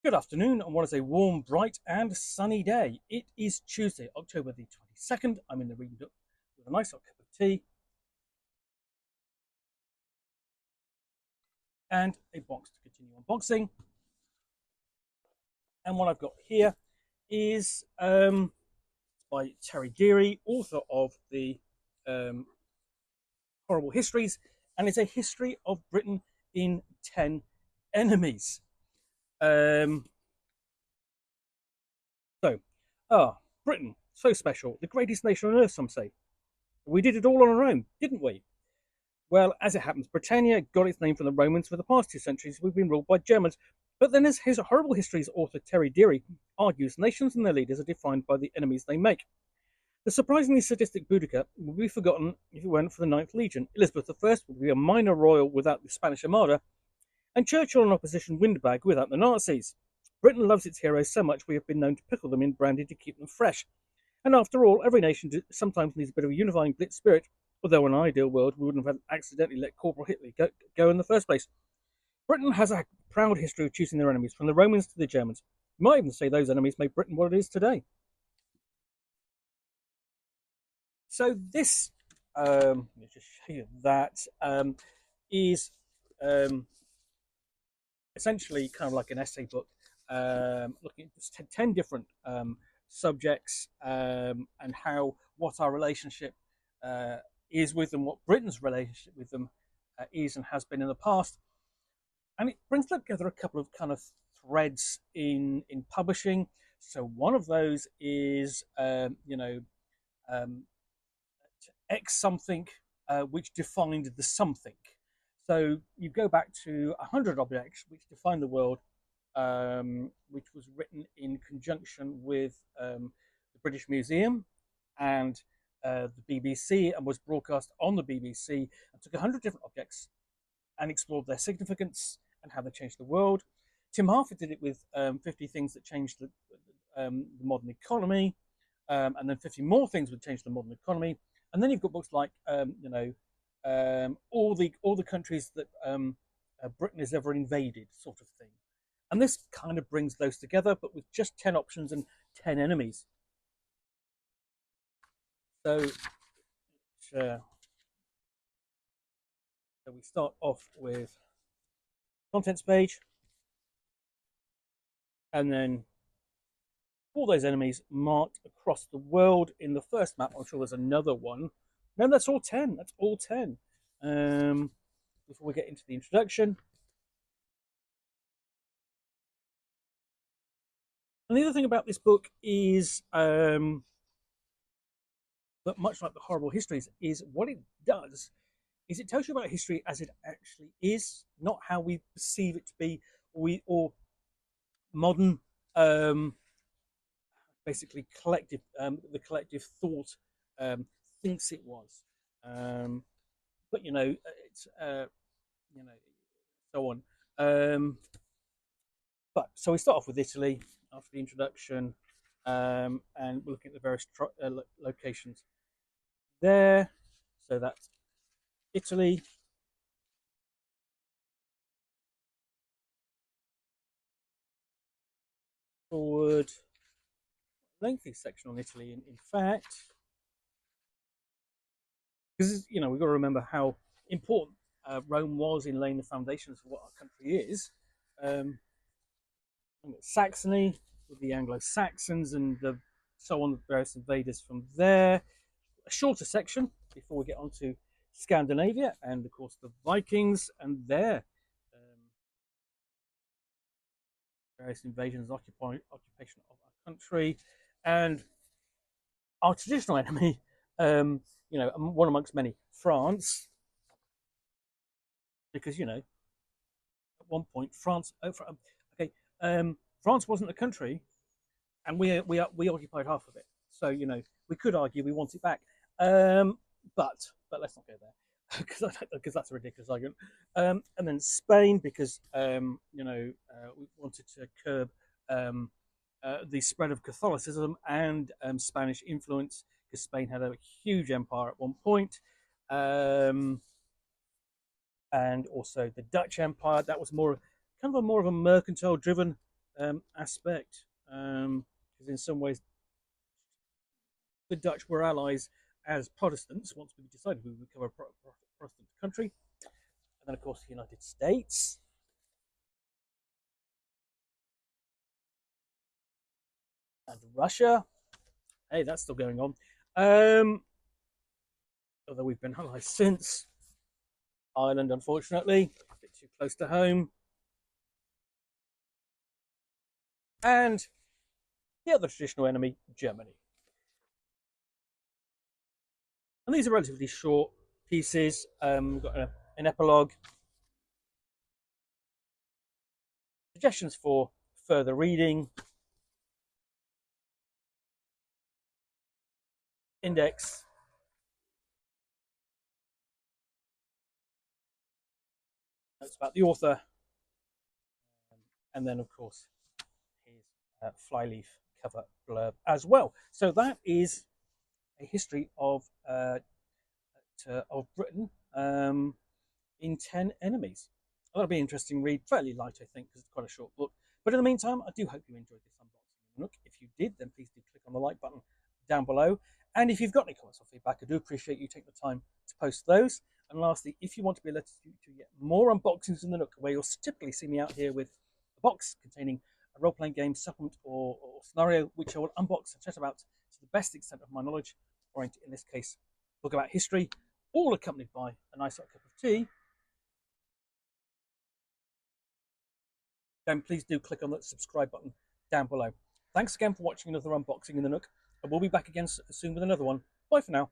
Good afternoon, and what is a warm, bright, and sunny day? It is Tuesday, October the 22nd. I'm in the reading nook with a nice hot cup of tea and a box to continue unboxing. And what I've got here is by Terry Dreary, author of the um, Horrible Histories, and it's a history of Britain in 10 enemies. Um, so, Britain, so special, the greatest nation on earth, some say. We did it all on our own, didn't we? Well, as it happens, Britannia got its name from the Romans. For the past 2 centuries, we've been ruled by Germans. But then, as his Horrible Histories author Terry Dreary argues, nations and their leaders are defined by the enemies they make. The surprisingly sadistic Boudica would be forgotten if it weren't for the Ninth Legion. Elizabeth I would be a minor royal without the Spanish Armada, and Churchill an opposition windbag without the Nazis. Britain loves its heroes so much we have been known to pickle them in brandy to keep them fresh. And after all, every nation sometimes needs a bit of a unifying blitz spirit, although in an ideal world we wouldn't have accidentally let Corporal Hitler go in the first place. Britain has a proud history of choosing their enemies, from the Romans to the Germans. You might even say those enemies made Britain what it is today. So this, let me just show you that, is um, essentially kind of like an essay book, looking at 10 different subjects, and how what our relationship uh, is with them, what Britain's relationship with them is and has been in the past. And it brings together a couple of kind of threads in publishing. So one of those is, um, X something, which defined the something. So you go back to 100 objects which define the world, which was written in conjunction with the British Museum and the BBC, and was broadcast on the BBC, and took 100 different objects and explored their significance and how they changed the world. Tim Harford did it with 50 things that changed the modern economy, and then 50 more things would change the modern economy. And then you've got books like all the countries that Britain has ever invaded, sort of thing. And this kind of brings those together, but with just 10 options and 10 enemies. So, uh, so we start off with contents page, and then all those enemies marked across the world in the first map. I'm sure there's another one. No, that's all 10. That's all 10. Before we get into the introduction. And the other thing about this book is that much like the Horrible Histories, is what it does is it tells you about history as it actually is, not how we perceive it to be, or modern, um, basically the collective thought um, thinks it was. Um, but it's you know, so on. But so we start off with Italy after the introduction, and we're looking at the various locations there. So that's Italy. Forward, lengthy section on Italy, in fact, because we've got to remember how important Rome was in laying the foundations for what our country is. Um, Saxony with the Anglo-Saxons and so on, the various invaders from there. A shorter section before we get on to Scandinavia and, of course, the Vikings and their various invasions, occupation of our country, and our traditional enemy, one amongst many, France, because at one point France, France wasn't a country, and we occupied half of it. So we could argue we want it back, but let's not go there because that's a ridiculous argument. And then Spain, because we wanted to curb the spread of Catholicism and Spanish influence, because Spain had a huge empire at one point. And also the Dutch Empire, that was more of a mercantile driven aspect. Because in some ways, the Dutch were allies as Protestants once we decided we would become a Protestant country. And then, of course, the United States and Russia. Hey, that's still going on. Um, Although we've been allies since. Ireland, unfortunately, a bit too close to home. And the other traditional enemy, Germany. And these are relatively short pieces. We've got an epilogue, suggestions for further reading, index, notes about the author, and then, of course, his flyleaf cover blurb as well. So that is a history of Britain in 10 enemies. That'll be an interesting read, fairly light, I think, because it's quite a short book. But in the meantime, I do hope you enjoyed this unboxing of Nook. If you did, then please do click on the like button down below. And if you've got any comments or feedback, I do appreciate you taking the time to post those. And lastly, if you want to be alerted to get more unboxings in the Nook, where you'll typically see me out here with a box containing a role-playing game, supplement, or scenario, which I will unbox and chat about to the best extent of my knowledge, or in this case, book about history, all accompanied by a nice hot cup of tea, then please do click on that subscribe button down below. Thanks again for watching another unboxing in the Nook, and we'll be back again soon with another one. Bye for now.